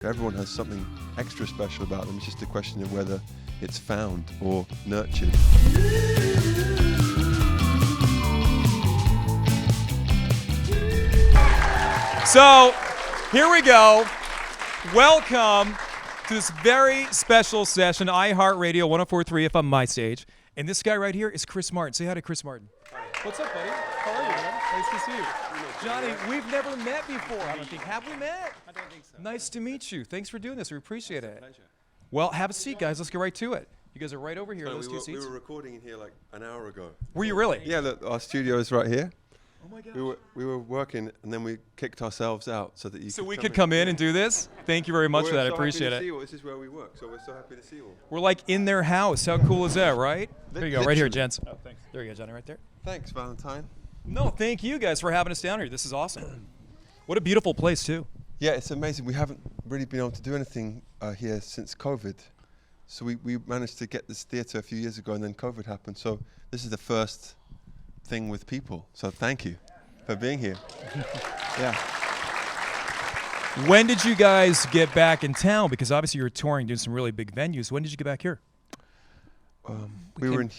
Everyone has something extra special about them. It's just a question of whether it's found or nurtured. So, here we go. Welcome to this very special session, iHeartRadio 104.3 if on my stage. And this guy right here is Chris Martin. Say hi to Chris Martin. Hi. What's up, buddy? How are you, man? Nice to see you. Johnny, we've never met before, I don't think. Have we met? I don't think so. Nice to meet you. Thanks for doing this. We appreciate it. Pleasure. Well, have a seat, guys. Let's get right to it. You guys are right over here. So Those two we seats. were recording in here like an hour ago. Were you really? Yeah, look, our studio is right here. Oh my gosh. We were working and then we kicked ourselves out so that you So we could come in and do this? Thank you very much for that. I appreciate it. This is where we work, so we're so happy to see you all. We're like in their house. How cool is that, right? There you go, right here, Literally. gents. Oh, thanks. There you go, Johnny, right there. Thanks, Valentine. No, thank you guys for having us down here. This is awesome. What a beautiful place, too. Yeah, it's amazing. We haven't really been able to do anything here since COVID. So we managed to get this theatre a few years ago and then COVID happened. So this is the first thing with people. So thank you for being here. Yeah. When did you guys get back in town? Because obviously you were touring, doing some really big venues. When did you get back here? We were in...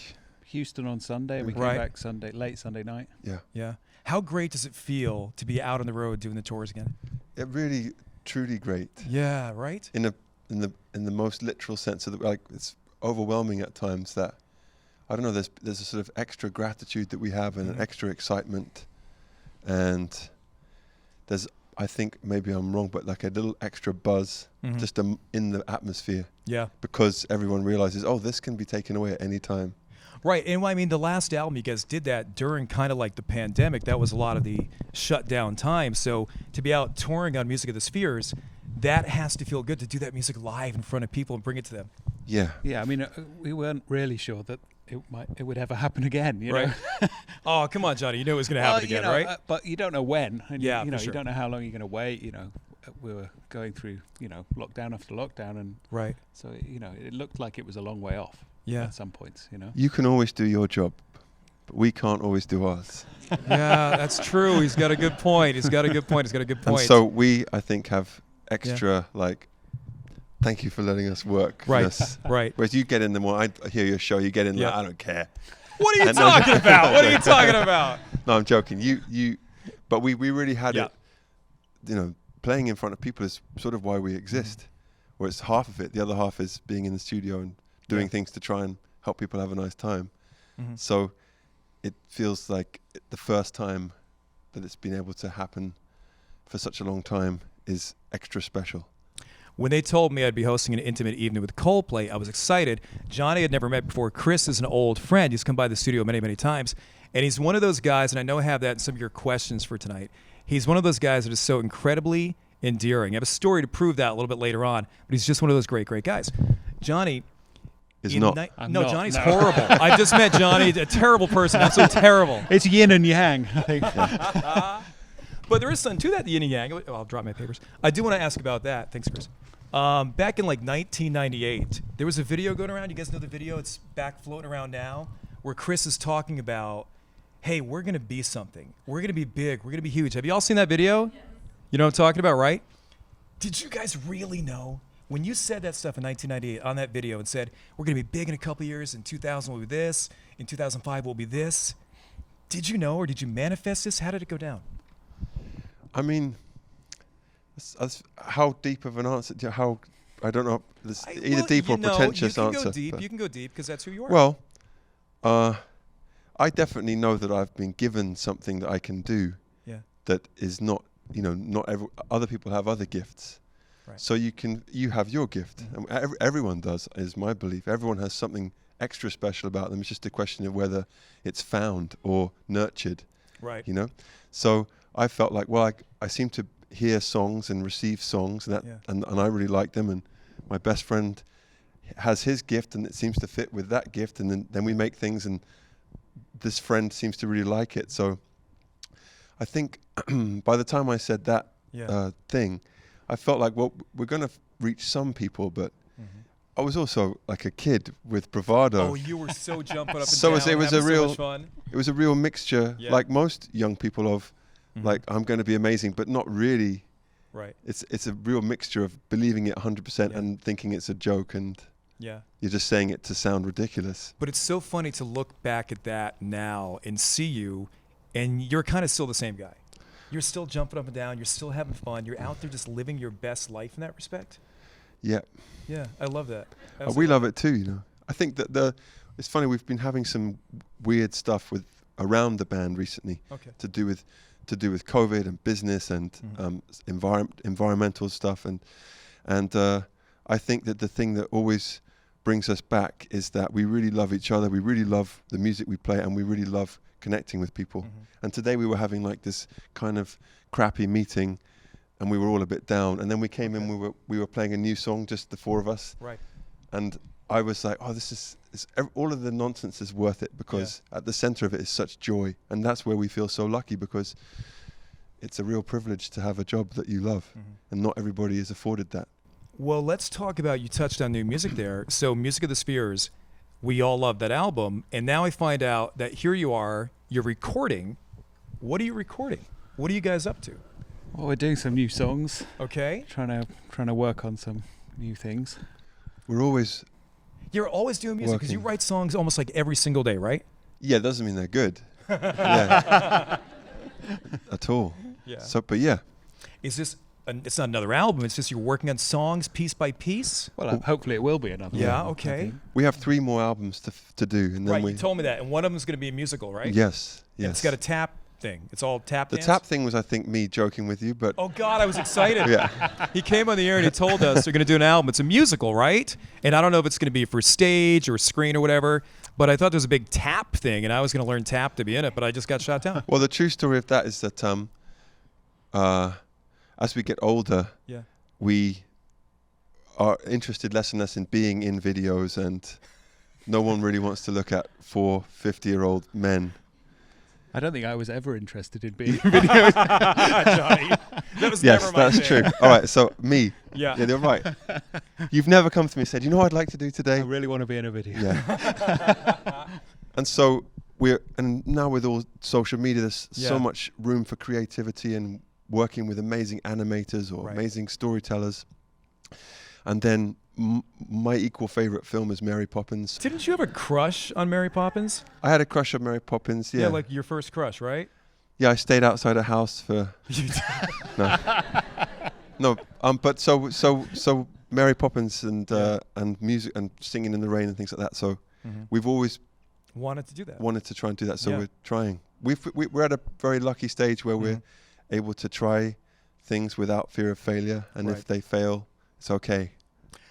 Houston on Sunday. We came Right. back late Sunday night. Yeah. Yeah. How great does it feel to be out on the road doing the tours again? It really, truly great. Yeah, right? In the most literal sense of it's overwhelming at times that I don't know. There's a sort of extra gratitude that we have and an extra excitement, and there's I think maybe I'm wrong, but like a little extra buzz just in the atmosphere Yeah. because everyone realizes this can be taken away at any time. Right, and I mean, the last album you guys did that during kind of like the pandemic. That was a lot of the shutdown time. So to be out touring on Music of the Spheres, that has to feel good to do that music live in front of people and bring it to them. Yeah. Yeah, I mean, we weren't really sure that it would ever happen again. You know? Oh, come on, Johnny. You knew it was going to happen again, right? But you don't know when. And Yeah, you for sure. don't know how long you're going to wait. We were going through lockdown after lockdown, and Right. so it looked like it was a long way off. Yeah. At some points, You can always do your job, but we can't always do ours. Yeah, that's true. He's got a good point. And so we, I think, have extra thank you for letting us work. Right, Yes. right. Whereas you get in the morning, I hear your show, you get in Yeah. I don't care. What are you talking about? What are you talking about? No, I'm joking. But we really had Yeah. it, playing in front of people is sort of why we exist. Where it's half of it. The other half is being in the studio and doing things to try and help people have a nice time. So it feels like the first time that it's been able to happen for such a long time is extra special. When they told me I'd be hosting an intimate evening with Coldplay, I was excited. Johnny had never met before. Chris is an old friend. He's come by the studio many, many times. And he's one of those guys, and I know I have that in some of your questions for tonight. He's one of those guys that is so incredibly endearing. I have a story to prove that a little bit later on, but he's just one of those great, great guys. Johnny... Is not. No, Johnny's horrible. I just met Johnny, a terrible person, absolutely terrible. It's yin and yang, I think. But there is something to that, the yin and yang. I'll drop my papers. I do want to ask about that. Thanks, Chris. Back in 1998, there was a video going around. You guys know the video? It's back floating around now, where Chris is talking about, hey, we're going to be something. We're going to be big. We're going to be huge. Have you all seen that video? Yes. You know what I'm talking about, right? Did you guys really know? When you said that stuff in 1998 on that video and said, we're going to be big in a couple years, in 2000 we'll be this, in 2005 we'll be this, did you know or did you manifest this? How did it go down? I mean, how deep of an answer? I don't know. Either deep or pretentious answer. You can go deep because that's who you are. Well, I definitely know that I've been given something that I can do that is not, other people have other gifts. Right. So you have your gift. And everyone does, is my belief. Everyone has something extra special about them. It's just a question of whether it's found or nurtured. Right. So I felt like, I seem to hear songs and receive songs, and I really like them. And my best friend has his gift, and it seems to fit with that gift. And then we make things, and this friend seems to really like it. So I think by the time I said that thing, I felt like, we're going to reach some people, but I was also like a kid with bravado. Oh, you were so jumping up and so down. It was a real, so much fun. It was a real mixture, like most young people, of like, I'm going to be amazing, but not really Right. It's a real mixture of believing it 100% and thinking it's a joke, and you're just saying it to sound ridiculous. But it's so funny to look back at that now and see you, and you're kind of still the same guy. You're still jumping up and down. You're still having fun. You're out there just living your best life in that respect. Yeah. Yeah, I love that. We love it too, you know. I think that it's funny, we've been having some weird stuff around the band recently to do with COVID and business and environmental stuff, and I think that the thing that always brings us back is that we really love each other, we really love the music we play, and we really love connecting with people. And today we were having like this kind of crappy meeting, and we were all a bit down, and then we came in, we were playing a new song, just the four of us, and I was like, oh, all of the nonsense is worth it, because at the center of it is such joy, and that's where we feel so lucky, because it's a real privilege to have a job that you love, and not everybody is afforded that. Well, let's talk about, you touched on new music there. So Music of the Spheres, we all love that album, and now I find out that here you are, you're recording. What are you recording? What are you guys up to? Well, we're doing some new songs. Okay. Trying to work on some new things. You're always doing music, because you write songs almost like every single day, right? Yeah, it doesn't mean they're good. At all. Yeah. But yeah. Is this? It's not another album. It's just you're working on songs piece by piece. Well, hopefully it will be another. Yeah. Okay. We have 3 more albums to do, and then you told me that, and one of them is going to be a musical, right? Yes. And it's got a tap thing. It's all tap dance. The tap thing was, I think, me joking with you, but oh God, I was excited. Yeah. He came on the air and he told us they're going to do an album. It's a musical, right? And I don't know if it's going to be for stage or screen or whatever. But I thought there was a big tap thing, and I was going to learn tap to be in it, but I just got shot down. Well, the true story of that is that as we get older, we are interested less and less in being in videos, and no one really wants to look at 4 50-year-old men. I don't think I was ever interested in being in videos. Johnny, that was never my thing. That's true. All right, so me. Yeah, you're right. You've never come to me and said, you know what I'd like to do today? I really want to be in a video. Yeah. And so now with all social media, there's so much room for creativity and working with amazing animators or amazing storytellers. And then my equal favorite film is Mary Poppins. Didn't you have a crush on Mary Poppins? I had a crush on Mary Poppins, yeah. Yeah, like your first crush, right? Yeah, I stayed outside a house for... No. But so Mary Poppins and music and singing in the rain and things like that. So we've always wanted to do that. Wanted to try and do that. So we're trying. We're at a very lucky stage where we're able to try things without fear of failure, and if they fail, it's okay.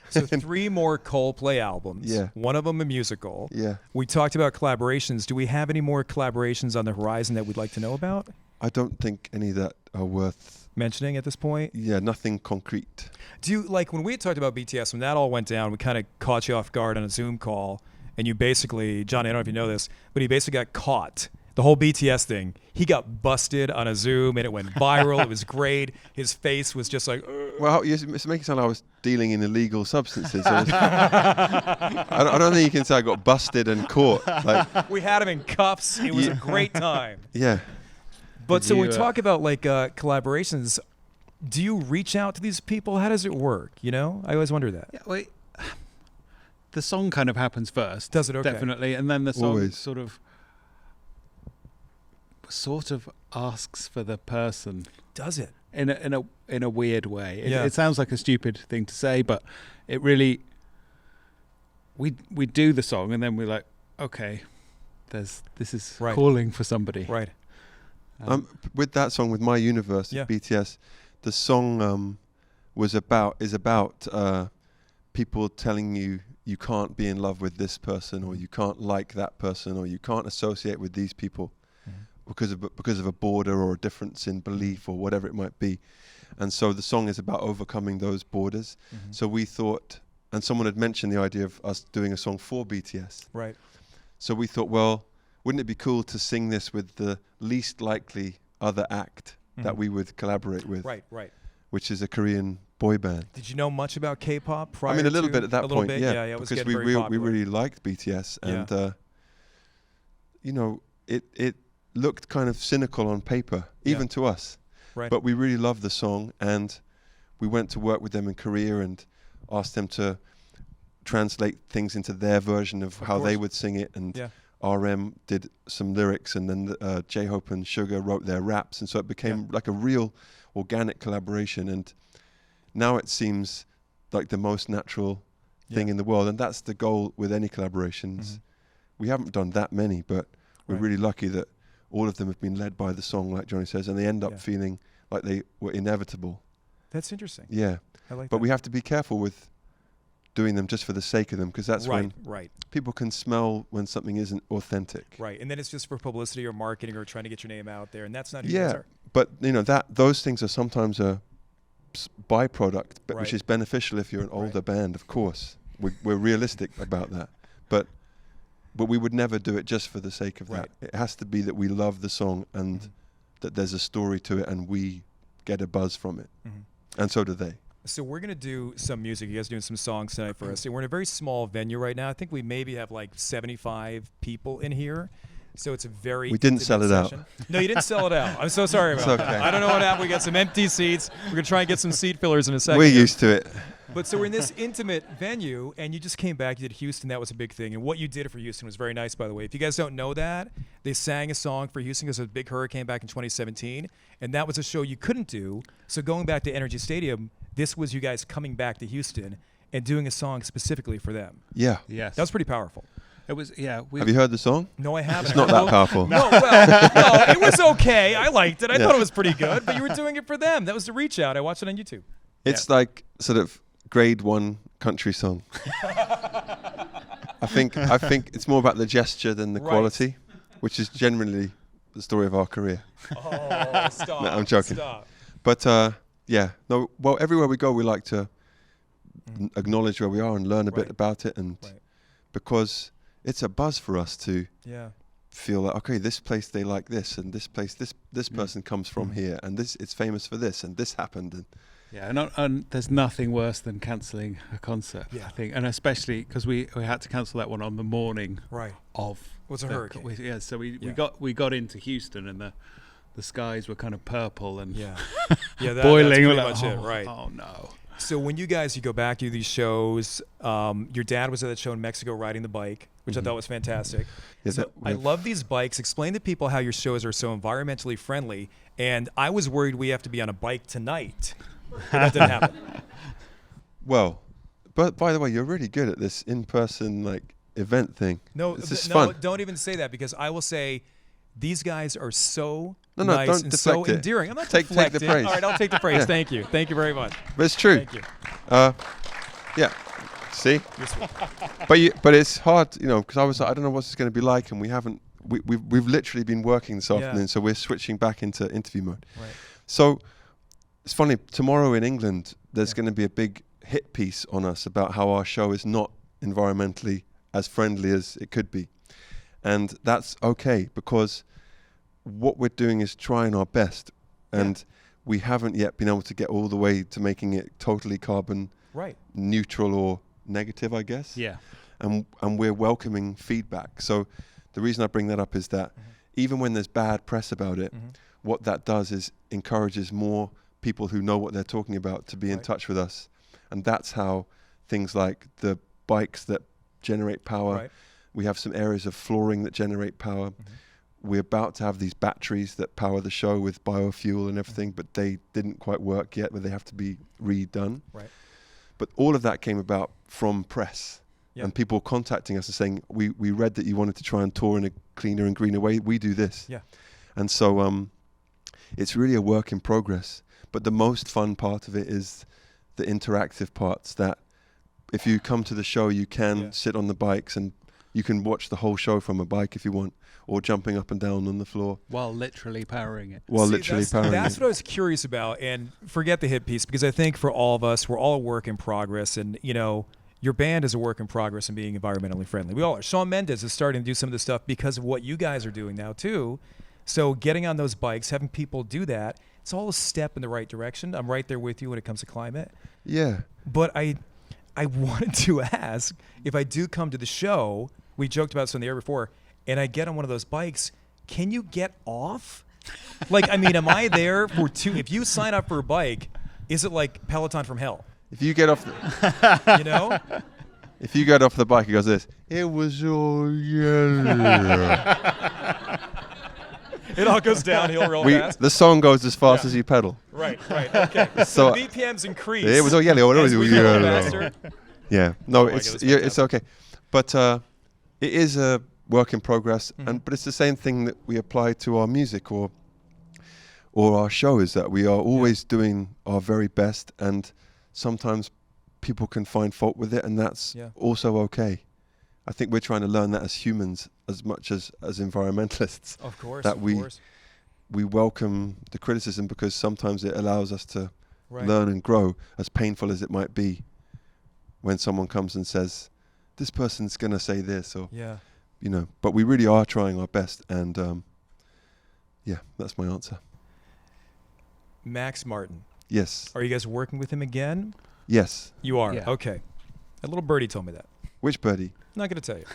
So 3 more Coldplay albums. Yeah. One of them a musical. Yeah. We talked about collaborations. Do we have any more collaborations on the horizon that we'd like to know about? I don't think any that are worth mentioning at this point. Yeah, nothing concrete. Do you, like when we had talked about BTS, when that all went down, we kind of caught you off guard on a Zoom call, and you basically, Johnny, I don't know if you know this, but he basically got caught. The whole BTS thing, he got busted on a Zoom, and it went viral. It was great. His face was just like... Well, it's making it sound like I was dealing in illegal substances. I don't think you can say I got busted and caught. Like, we had him in cuffs. It was a great time. Yeah. But so when we talk about like collaborations, do you reach out to these people? How does it work? You know, I always wonder that. Yeah, well, the song kind of happens first. Does it? Okay. Definitely, and then the song Always. sort of asks for the person. Does it? In a weird way. It sounds like a stupid thing to say, but it really. We do the song, and then we're like, okay, this is calling for somebody. Right. With that song, with My Universe, BTS, the song is about people telling you can't be in love with this person, or you can't like that person, or you can't associate with these people because of a border or a difference in belief or whatever it might be. And so the song is about overcoming those borders. So we thought, and someone had mentioned the idea of us doing a song for BTS. Right. So we thought, well, wouldn't it be cool to sing this with the least likely other act that we would collaborate with? Right, right. Which is a Korean boy band. Did you know much about K-pop prior to? I mean, a little bit at that point, yeah. It was because getting we very popular. really liked BTS, and you know, it looked kind of cynical on paper, even to us. Right. But we really loved the song, and we went to work with them in Korea and asked them to translate things into their version of how they would sing it, and RM did some lyrics, and then J-Hope and Sugar wrote their raps, and so it became like a real organic collaboration, and now it seems like the most natural thing in the world, and that's the goal with any collaborations. We haven't done that many, but we're really lucky that all of them have been led by the song, like Jonny says, and they end up feeling like they were inevitable. That's interesting. Yeah. I like but that. we have to be careful with doing them just for the sake of them, because that's when people can smell when something isn't authentic. Right, and then it's just for publicity or marketing or trying to get your name out there, and that's not who you guys are. But you know those things are sometimes a byproduct, which is beneficial if you're an older band. Of course, we're realistic about that, but we would never do it just for the sake of that. It has to be that we love the song and that there's a story to it, and we get a buzz from it, and so do they. So we're going to do some music. You guys are doing some songs tonight for us. And we're in a very small venue right now. I think we maybe have like 75 people in here. So it's a very We didn't sell it out. No, you didn't sell it out. I'm so sorry about that. I don't know what happened. We got some empty seats. We're going to try and get some seat fillers in a second. We're used to it. But so we're in this intimate venue, and you just came back. You did Houston. That was a big thing. And what you did for Houston was very nice, by the way. If you guys don't know that, they sang a song for Houston because of a big hurricane back in 2017. And that was a show you couldn't do. So going back to Energy Stadium, this was you guys coming back to Houston and doing a song specifically for them. Yeah. Yes. That was pretty powerful. It was, yeah. Have you heard the song? No, I haven't. It's not that powerful. No, it was okay. I liked it. I thought it was pretty good. But you were doing it for them. That was the reach out. I watched it on YouTube. It's like sort of grade 1 country song. I think it's more about the gesture than the quality, which is generally the story of our career. Oh, stop. No, I'm joking. Stop. But well, everywhere we go, we like to acknowledge where we are and learn a bit about it, and because it's a buzz for us to feel like, okay, this place they like this, and this place this person comes from here, and this it's famous for this, and this happened. And and there's nothing worse than cancelling a concert, I think, and especially because we had to cancel that one on the morning of a hurricane. So we got into Houston, and the skies were kind of purple and boiling. That's pretty much it, right? Oh no. So when you go back to these shows, your dad was at that show in Mexico riding the bike, which I thought was fantastic. So I love these bikes. Explain to people how your shows are so environmentally friendly. And I was worried we have to be on a bike tonight. But that didn't happen. Well, but by the way, you're really good at this in-person event thing. No, this is fun. Don't even say that, because I will say these guys are so nice don't and so endearing. I'm not take the praise. All right, I'll take the praise. Thank you. Thank you very much. But it's true. Thank you. See? But it's hard, because I was like, I don't know what's this going to be like, and we've literally been working this afternoon, so we're switching back into interview mode. Right. So it's funny, tomorrow in England, there's going to be a big hit piece on us about how our show is not environmentally as friendly as it could be. And that's okay, because what we're doing is trying our best, and we haven't yet been able to get all the way to making it totally carbon neutral or negative, I guess. Yeah. And we're welcoming feedback. So the reason I bring that up is that even when there's bad press about it, what that does is encourages more people who know what they're talking about to be in touch with us. And that's how things like the bikes that generate power, we have some areas of flooring that generate power. We're about to have these batteries that power the show with biofuel and everything, but they didn't quite work yet, but they have to be redone. Right. But all of that came about from press and people contacting us and saying, we read that you wanted to try and tour in a cleaner and greener way. We do this. Yeah. And so it's really a work in progress. But the most fun part of it is the interactive parts, that if you come to the show, you can sit on the bikes and you can watch the whole show from a bike if you want, or jumping up and down on the floor. While literally powering it. That's what I was curious about. And forget the hit piece, because I think for all of us, we're all a work in progress. And, your band is a work in progress in being environmentally friendly. We all are. Shawn Mendes is starting to do some of this stuff because of what you guys are doing now, too. So getting on those bikes, having people do that, it's all a step in the right direction. I'm right there with you when it comes to climate. Yeah. But I wanted to ask, if I do come to the show, we joked about this on the air before, and I get on one of those bikes, can you get off? Am I there for if you sign up for a bike is it like Peloton from hell? If you get off the, You know? if you get off the bike, it goes this. It was all yellow. It all goes downhill real fast. The song goes as fast as you pedal. Right. Okay. So the BPMs increase. it was all yellow. as we go faster. Yeah. No, God, it's okay. But it is a work in progress, but it's the same thing that we apply to our music or our show, is that we are always doing our very best, and sometimes people can find fault with it, and that's also okay. I think we're trying to learn that as humans as much as environmentalists. Of course. That we welcome the criticism, because sometimes it allows us to learn and grow, as painful as it might be when someone comes and says, this person's going to say this, or, you know, but we really are trying our best. And that's my answer. Max Martin. Yes. Are you guys working with him again? Yes. You are? Yeah. Okay. A little birdie told me that. Which birdie? I'm not going to tell you.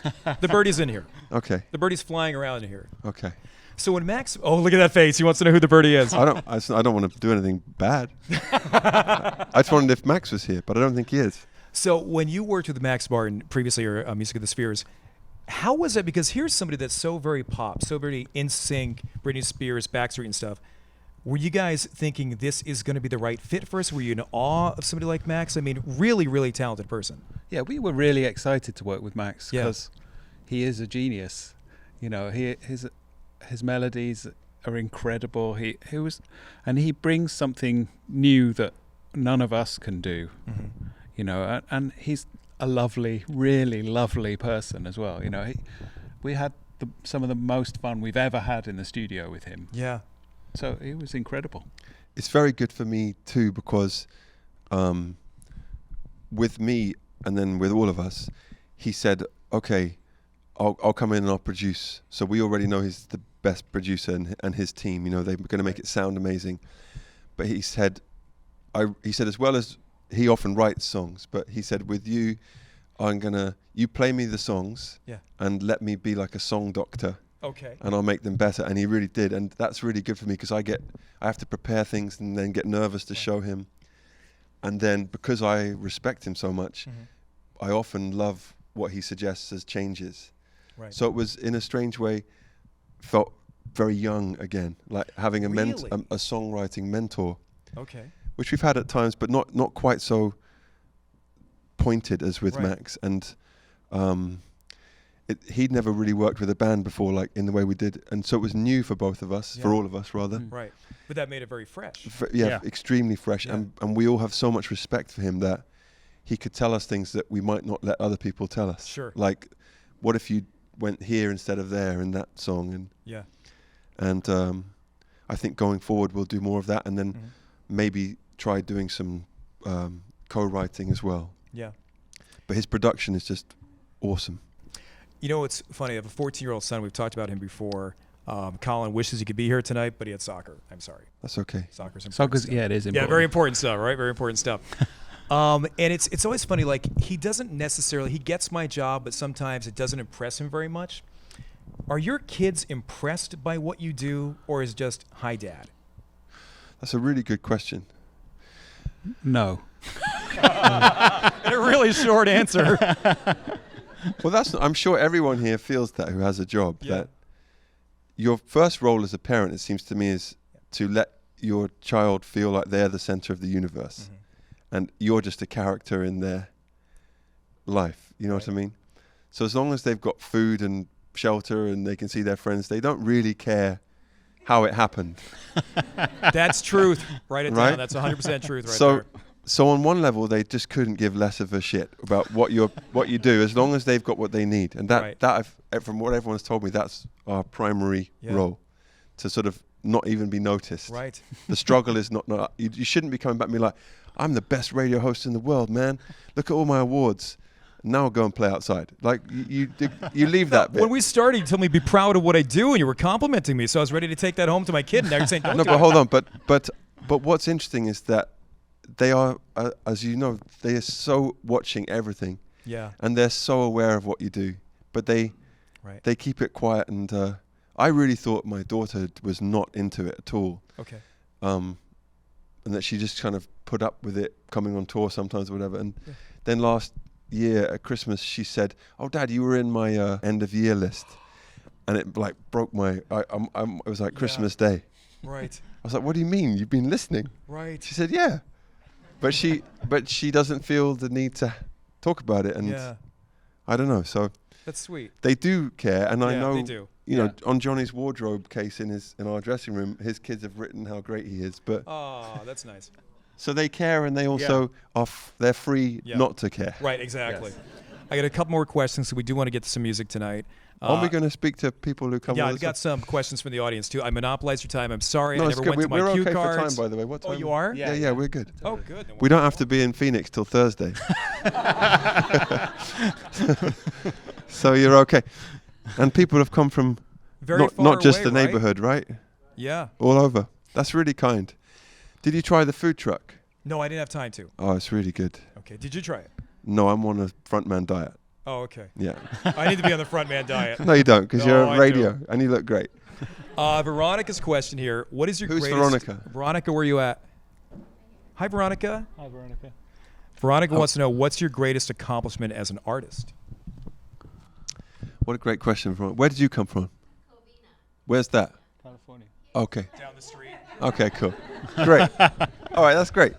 The birdie's in here. Okay. The birdie's flying around in here. Okay. So when Max... Oh, look at that face. He wants to know who the birdie is. I don't want to do anything bad. I just wondered if Max was here, but I don't think he is. So when you worked with Max Martin previously, or Music of the Spheres, how was that? Because here's somebody that's so very pop, so very in sync, Britney Spears, Backstreet and stuff. Were you guys thinking this is going to be the right fit for us? Were you in awe of somebody like Max? I mean, really, really talented person. Yeah, we were really excited to work with Max because he is a genius. You know, his melodies are incredible. He brings something new that none of us can do. Mm-hmm. You know, and he's a lovely, really lovely person as well. You know, we had some of the most fun we've ever had in the studio with him. Yeah. So it was incredible. It's very good for me too, because with me and then with all of us, he said, okay, I'll come in and I'll produce. So we already know he's the best producer, and his team, you know, they're going to make it sound amazing. But he said, as well as he often writes songs, but he said, with you, you play me the songs and let me be like a song doctor. Okay. And I'll make them better. And he really did. And that's really good for me, because I have to prepare things and then get nervous to show him. And then because I respect him so much, I often love what he suggests as changes. Right. So it was, in a strange way, felt very young again, like having a songwriting mentor. Okay. Which we've had at times, but not quite so pointed as with Max. And he'd never really worked with a band before, like in the way we did, and so it was new for both of us, for all of us rather. Right, but that made it very fresh. Extremely fresh, and we all have so much respect for him that he could tell us things that we might not let other people tell us. Sure. Like, what if you went here instead of there in that song? And I think going forward we'll do more of that, and then maybe try doing some co-writing as well. Yeah. But his production is just awesome. You know, it's funny. I have a 14-year-old son. We've talked about him before. Colin wishes he could be here tonight, but he had soccer. I'm sorry. That's okay. Soccer's important stuff. Yeah, it is important. Yeah, very important stuff, right? Very important stuff. And it's always funny, like, he doesn't necessarily, he gets my job, but sometimes it doesn't impress him very much. Are your kids impressed by what you do, or is it just, hi, Dad? That's a really good question. No. And a really short answer. Well, I'm sure everyone here feels that, who has a job, that your first role as a parent, it seems to me, is to let your child feel like they're the center of the universe, and you're just a character in their life. You know what I mean? So as long as they've got food and shelter and they can see their friends, they don't really care how it happened. That's truth. Write it down. That's 100% truth right there. So on one level, they just couldn't give less of a shit about what you do, as long as they've got what they need. And that from what everyone's told me, that's our primary role, to sort of not even be noticed. Right. The struggle is not you shouldn't be coming back and be like, I'm the best radio host in the world, man. Look at all my awards. Now I'll go and play outside. Like, you leave that bit. When we started, you told me to be proud of what I do, and you were complimenting me, so I was ready to take that home to my kid, and now you're saying don't do it. No, but hold on. But what's interesting is that they are, as you know, they are so watching everything. Yeah. And they're so aware of what you do, but they keep it quiet. And I really thought my daughter was not into it at all. Okay. and that she just kind of put up with it coming on tour sometimes or whatever. And then last year at Christmas, she said, "Oh, Dad, you were in my end of year list," and it like broke my. It was like Christmas Day. Right. I was like, "What do you mean? You've been listening?" Right. She said, "Yeah," but she doesn't feel the need to talk about it, and I don't know. So that's sweet. They do care, and I know they do. You know, on Johnny's wardrobe case in our dressing room, his kids have written how great he is. But that's nice. So they care, and they also are. They're free not to care. Right. Exactly. Yes. I got a couple more questions, so we do want to get to some music tonight. Are we going to speak to people who come? Yeah, with I've got some questions from the audience too. I monopolized your time. I'm sorry. No, I it's never good. went to my we're cue okay cards. for time, by the way. What time? Oh, you are? Yeah, we're good. Oh, good. We don't have to be in Phoenix till Thursday. So you're okay. And people have come from not just the neighborhood, right? Yeah. All over. That's really kind. Did you try the food truck? No, I didn't have time to. Oh, it's really good. Okay. Did you try it? No, I'm on a frontman diet. Oh, okay. Yeah. I need to be on the frontman diet. No, you don't, because you're on radio and you look great. Veronica's question here. What is your Who's greatest... Veronica? Veronica, where are you at? Hi, Veronica. Hi, Veronica. Veronica wants to know, what's your greatest accomplishment as an artist? What a great question. Where did you come from? Covina. Where's that? California. Okay. Down the street. Okay, cool. Great. All right, that's great.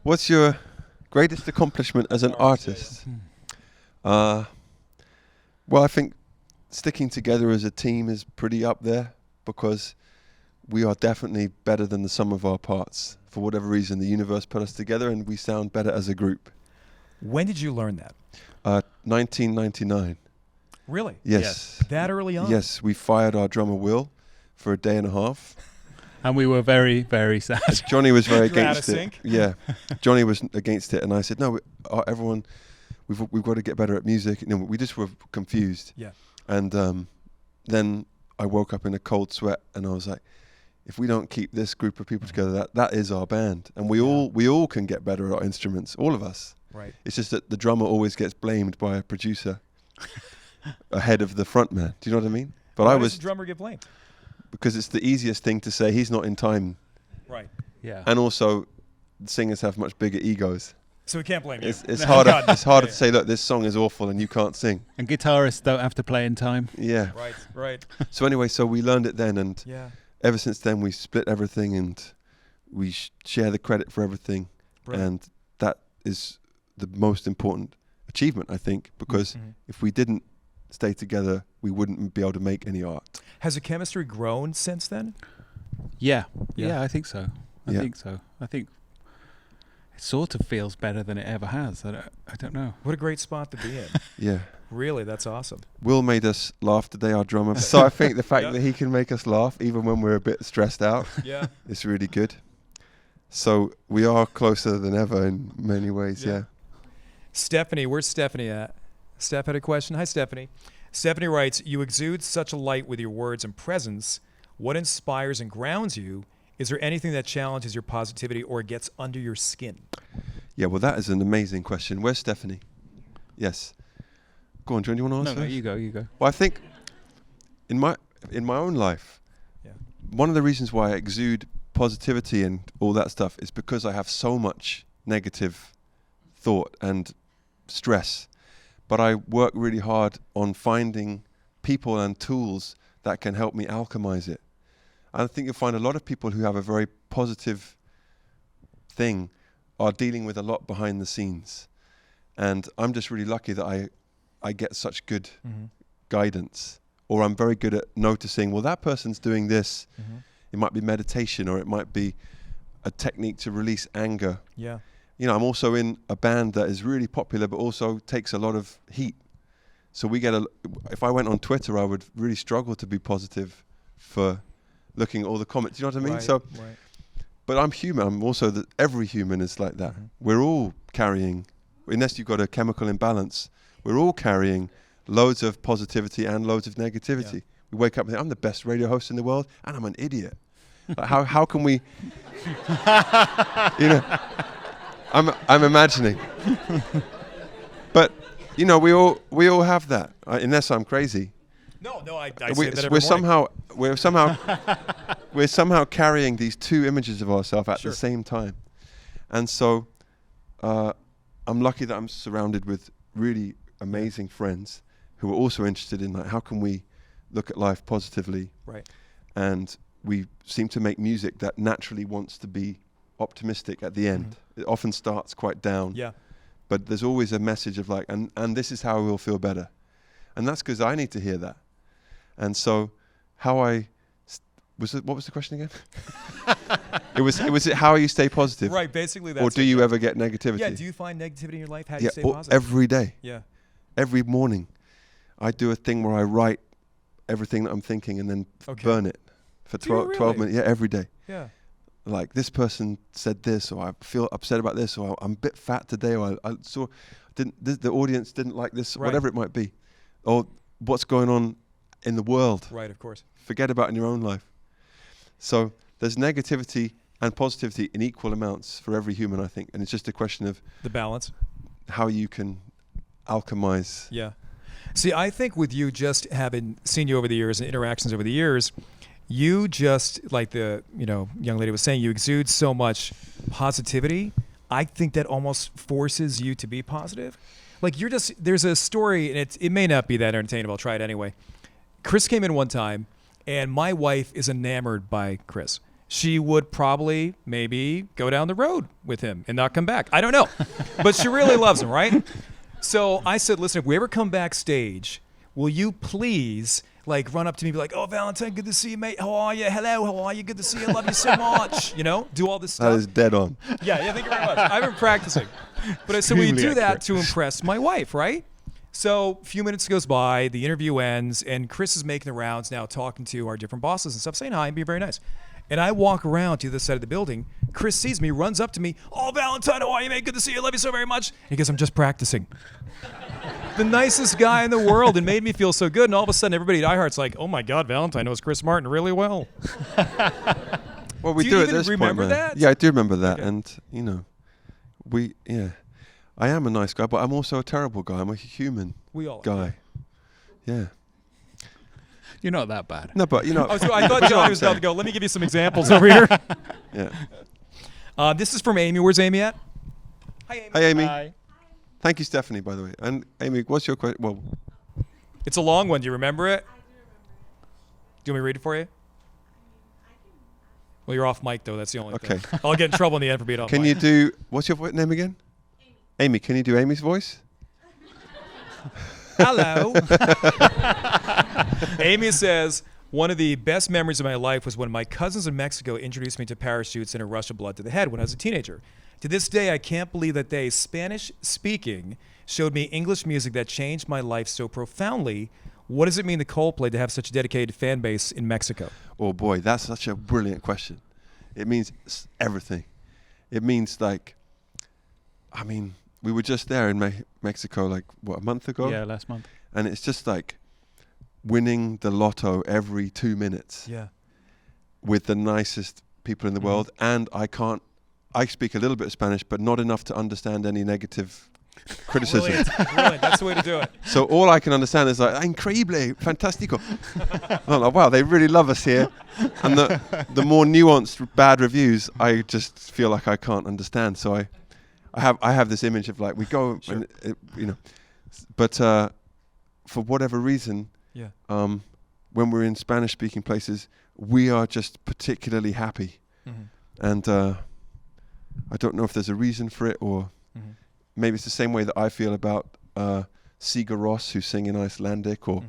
What's your greatest accomplishment as an artist? Well, I think sticking together as a team is pretty up there, because we are definitely better than the sum of our parts. For whatever reason, the universe put us together and we sound better as a group. When did you learn that? 1999. Really? Yes. That early on? Yes, we fired our drummer Will for a day and a half. And we were very, very sad. Johnny was very You're out against of it. sync? Yeah, Johnny was against it, and I said, "No, everyone, we've got to get better at music." No, we just were confused. Yeah. And then I woke up in a cold sweat, and I was like, "If we don't keep this group of people together, that is our band, and we all can get better at our instruments, all of us." Right. It's just that the drummer always gets blamed by a producer ahead of the front man. Do you know what I mean? But Why does the drummer get blamed? Because it's the easiest thing to say. He's not in time. Right. Yeah. And also, singers have much bigger egos. So we can't blame you. It's harder. It's harder to say, "Look, this song is awful and you can't sing." And guitarists don't have to play in time. Yeah. Right. So anyway, so we learned it then, and ever since then we split everything, and we share the credit for everything. Brilliant. And that is the most important achievement, I think, because if we didn't stay together, we wouldn't be able to make any art. Has the chemistry grown since then? Yeah, I think so. I think so. I think it sort of feels better than it ever has. I don't know. What a great spot to be in. Yeah. Really, that's awesome. Will made us laugh today, our drummer. So I think the fact that he can make us laugh, even when we're a bit stressed out, is really good. So we are closer than ever in many ways, yeah. Stephanie, where's Stephanie at? Steph had a question. Hi, Stephanie. Stephanie writes, you exude such a light with your words and presence. What inspires and grounds you? Is there anything that challenges your positivity or gets under your skin? Yeah, well, that is an amazing question. Where's Stephanie? Yes. Go on, John, do you want to answer? No, you go. Well, I think in my own life, one of the reasons why I exude positivity and all that stuff is because I have so much negative thought and stress. But I work really hard on finding people and tools that can help me alchemize it. I think you'll find a lot of people who have a very positive thing are dealing with a lot behind the scenes. And I'm just really lucky that I get such good guidance, or I'm very good at noticing, well, that person's doing this. It might be meditation, or it might be a technique to release anger. Yeah. You know, I'm also in a band that is really popular, but also takes a lot of heat. So we get if I went on Twitter, I would really struggle to be positive for looking at all the comments. You know what I mean? Right. But I'm human. I'm also every human is like that. We're all carrying, unless you've got a chemical imbalance, we're all carrying loads of positivity and loads of negativity. Yeah. We wake up and think, I'm the best radio host in the world, and I'm an idiot. Like how can we, you know? I'm imagining, but you know, we all have that. Unless I'm crazy. No, I say that every morning. We're somehow we're somehow carrying these two images of ourselves at the same time. And so I'm lucky that I'm surrounded with really amazing friends who are also interested in, like, how can we look at life positively? Right. And we seem to make music that naturally wants to be optimistic at the end. It often starts quite down. Yeah. But there's always a message of like, and this is how we'll feel better. And that's because I need to hear that. And so what was the question again? It was how you stay positive. Right, basically that's Or do you ever get negativity? Yeah, do you find negativity in your life? How do you stay positive? Every day. Yeah. Every morning. I do a thing where I write everything that I'm thinking and then burn it for 12 minutes. Yeah, every day. Yeah. Like, this person said this, or I feel upset about this, or I'm a bit fat today, or I saw the audience didn't like this, whatever it might be. Or what's going on in the world. Right, of course. Forget about in your own life. So there's negativity and positivity in equal amounts for every human, I think. And it's just a question of the balance, how you can alchemize. Yeah. See, I think with you, just having seen you over the years and interactions over the years, you just, like the young lady was saying, you exude so much positivity. I think that almost forces you to be positive. Like, there's a story, and it may not be that entertaining, but I'll try it anyway. Chris came in one time, and my wife is enamored by Chris. She would probably maybe go down the road with him and not come back. I don't know. But she really loves him, right? So I said, listen, if we ever come backstage, will you please run up to me and be like, oh, Valentine, good to see you, mate. How are you? Hello, how are you? Good to see you. I love you so much. Do all this stuff. That is dead on. Yeah, thank you very much. I've been practicing. But I said, will you do that to impress my wife, right? So a few minutes goes by, the interview ends, and Chris is making the rounds now, talking to our different bosses and stuff, saying hi and being very nice. And I walk around to the side of the building. Chris sees me, runs up to me. Oh, Valentine, how are you, mate? Good to see you. Love you so very much. He goes, I'm just practicing. The nicest guy in the world, and made me feel so good. And all of a sudden, everybody at iHeart's like, oh, my God, Valentine knows Chris Martin really well. Well, we do at this point, remember that? Yeah, I do remember that. Okay. And, I am a nice guy, but I'm also a terrible guy. I'm a human guy. Yeah. You're not that bad. No, but Oh, so I thought Johnny was about to go, let me give you some examples over here. Yeah. This is from Amy. Where's Amy at? Hi, Amy. Hi, Amy. Hi. Thank you, Stephanie, by the way. And Amy, what's your question? Well, it's a long one. Do you remember it? I do remember. Do you want me to read it for you? Well, you're off mic, though. That's the only okay. thing. I'll get in trouble in the end for being off Can mic. you do, what's your name again? Amy, can you do Amy's voice? Hello. Amy says, one of the best memories of my life was when my cousins in Mexico introduced me to parachutes and a rush of blood to the head when I was a teenager. To this day, I can't believe that they, Spanish speaking, showed me English music that changed my life so profoundly. What does it mean to Coldplay to have such a dedicated fan base in Mexico? Oh boy, that's such a brilliant question. It means everything. It means we were just there in Mexico, a month ago? Yeah, last month. And it's just like winning the lotto every 2 minutes. Yeah. With the nicest people in the world. And I speak a little bit of Spanish, but not enough to understand any negative criticism. Brilliant. That's the way to do it. So all I can understand is increíble, fantástico. I'm like, wow, they really love us here. And the more nuanced bad reviews, I just feel like I can't understand. So I have this image of we go, Sure. and but for whatever reason, when we're in Spanish-speaking places, we are just particularly happy. Mm-hmm. And I don't know if there's a reason for it, or maybe it's the same way that I feel about Sigur Rós, who sing in Icelandic, or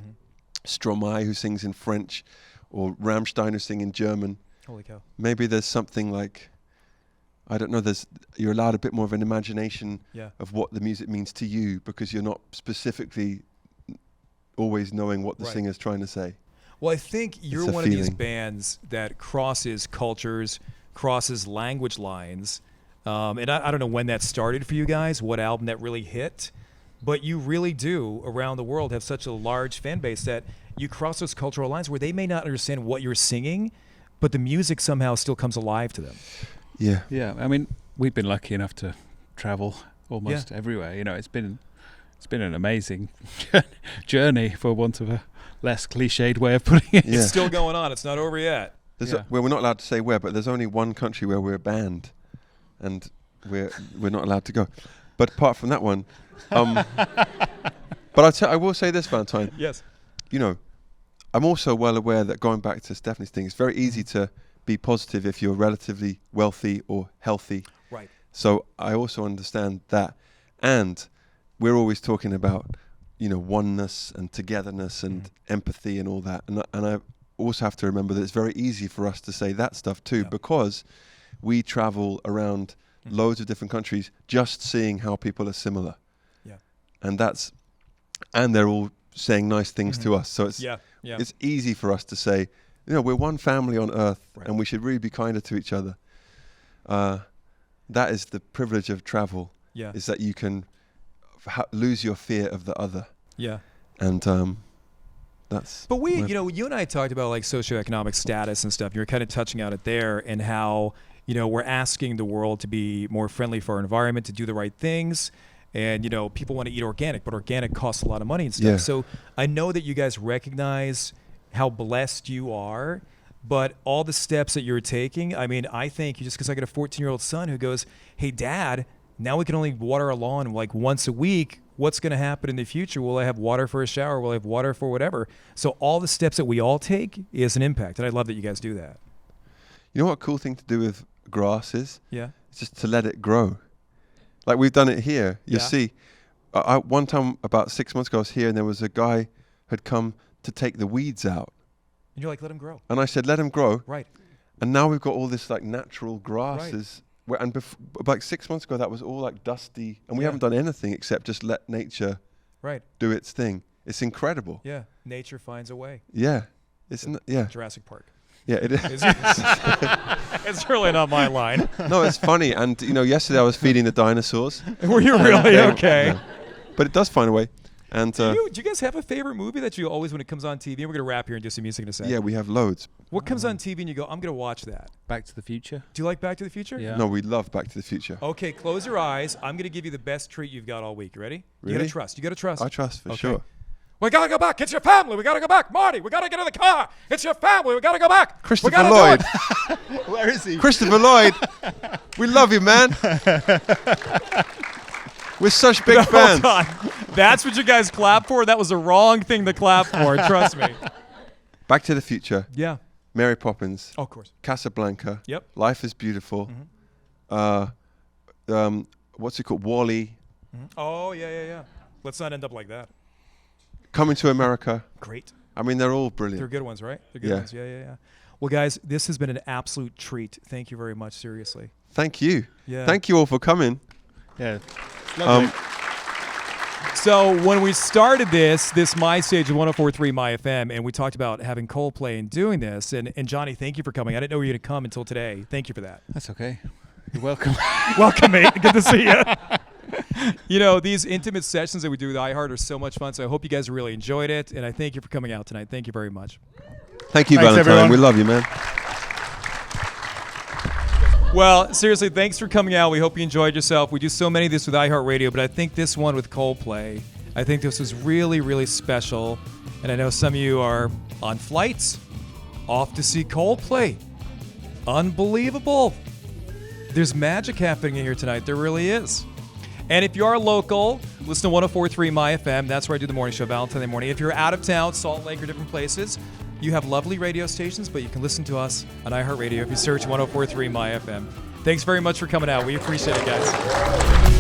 Stromae, who sings in French, or Rammstein, who sing in German. Holy cow. Maybe there's something I don't know, you're allowed a bit more of an imagination of what the music means to you, because you're not specifically always knowing what the singer's trying to say. Well, I think you're one of these bands that crosses cultures, crosses language lines. And I don't know when that started for you guys, what album that really hit, but you really do, around the world, have such a large fan base that you cross those cultural lines where they may not understand what you're singing, but the music somehow still comes alive to them. Yeah. Yeah. I mean, we've been lucky enough to travel almost everywhere. It's been an amazing journey, for want of a less cliched way of putting it. Yeah. It's still going on. It's not over yet. Well, we're not allowed to say where, but there's only one country where we're banned, and we're not allowed to go. But apart from that one, but I will say this, Valentine. Yes. You know, I'm also well aware that going back to Stephanie's thing, it's very easy to be positive if you're relatively wealthy or healthy. Right. So I also understand that, and we're always talking about, you know, oneness and togetherness and empathy and all that, and I also have to remember that it's very easy for us to say that stuff too, because we travel around loads of different countries just seeing how people are similar. Yeah. And they're all saying nice things to us. So it's easy for us to say, you know, we're one family on earth, and we should really be kinder to each other. That is the privilege of travel, is that you can lose your fear of the other. Yeah. And that's... But you and I talked about like socioeconomic status and stuff. You were kind of touching on it there, and how, you know, we're asking the world to be more friendly for our environment, to do the right things. And, you know, people want to eat organic, but organic costs a lot of money and stuff. Yeah. So I know that you guys recognize how blessed you are, but all the steps that you're taking, I mean, I thank you just because I got a 14-year-old son who goes, hey, Dad, now we can only water our lawn like once a week. What's going to happen in the future? Will I have water for a shower? Will I have water for whatever? So all the steps that we all take is an impact. And I love that you guys do that. You know what a cool thing to do with grass is? Yeah. It's just to let it grow. Like we've done it here. You see, one time about 6 months ago, I was here and there was a guy had come to take the weeds out. And you're like, let him grow. And I said, let him grow. Right. And now we've got all this like natural grasses. Right. And like 6 months ago, that was all like dusty. And we haven't done anything except just let nature do its thing. It's incredible. Yeah. Nature finds a way. Yeah. Jurassic Park. Yeah, it is. It's really not my line. No, it's funny. And, you know, yesterday I was feeding the dinosaurs. Were you really? Okay. Yeah. But it does find a way. And do you guys have a favorite movie that you always, when it comes on TV, and we're going to wrap here and do some music in a second. Yeah, we have loads. What comes on TV and you go, I'm going to watch that? Back to the Future. Do you like Back to the Future? Yeah. No, we love Back to the Future. Okay, close your eyes. I'm going to give you the best treat you've got all week. You ready? Really? You got to trust. You got to trust. I trust for sure. We got to go back. It's your family. We got to go back. Marty, we got to get in the car. It's your family. We got to go back. Christopher Lloyd. Where is he? Christopher Lloyd. We love you, man. We're such big fans. Hold on. That's what you guys clap for? That was the wrong thing to clap for. Trust me. Back to the Future. Yeah. Mary Poppins. Oh, of course. Casablanca. Yep. Life is Beautiful. What's it called? Wall-E. Oh, yeah. Let's not end up like that. Coming to America. Great. I mean, they're all brilliant. They're good ones, right? They're good ones. Yeah. Well, guys, this has been an absolute treat. Thank you very much. Seriously. Thank you. Yeah. Thank you all for coming. Yeah. Lovely. So when we started this My Stage of 104.3 MYfm, and we talked about having Coldplay and doing this, and Johnny, thank you for coming. I didn't know you were going to come until today. Thank you for that. That's okay. You're welcome. Welcome, mate. Good to see you. You know, these intimate sessions that we do with iHeart are so much fun, so I hope you guys really enjoyed it, and I thank you for coming out tonight. Thank you very much. Thank you, Thanks, Valentine. everyone. We love you, man. Well, seriously, thanks for coming out. We hope you enjoyed yourself. We do so many of this with iHeartRadio, but I think this one with Coldplay, I think this was really, really special. And I know some of you are on flights, off to see Coldplay. Unbelievable. There's magic happening in here tonight. There really is. And if you are local, listen to 104.3 MYfm. That's where I do the morning show, Valentine morning. If you're out of town, Salt Lake or different places, you have lovely radio stations, but you can listen to us on iHeartRadio if you search 104.3 MYfm. Thanks very much for coming out. We appreciate it, guys.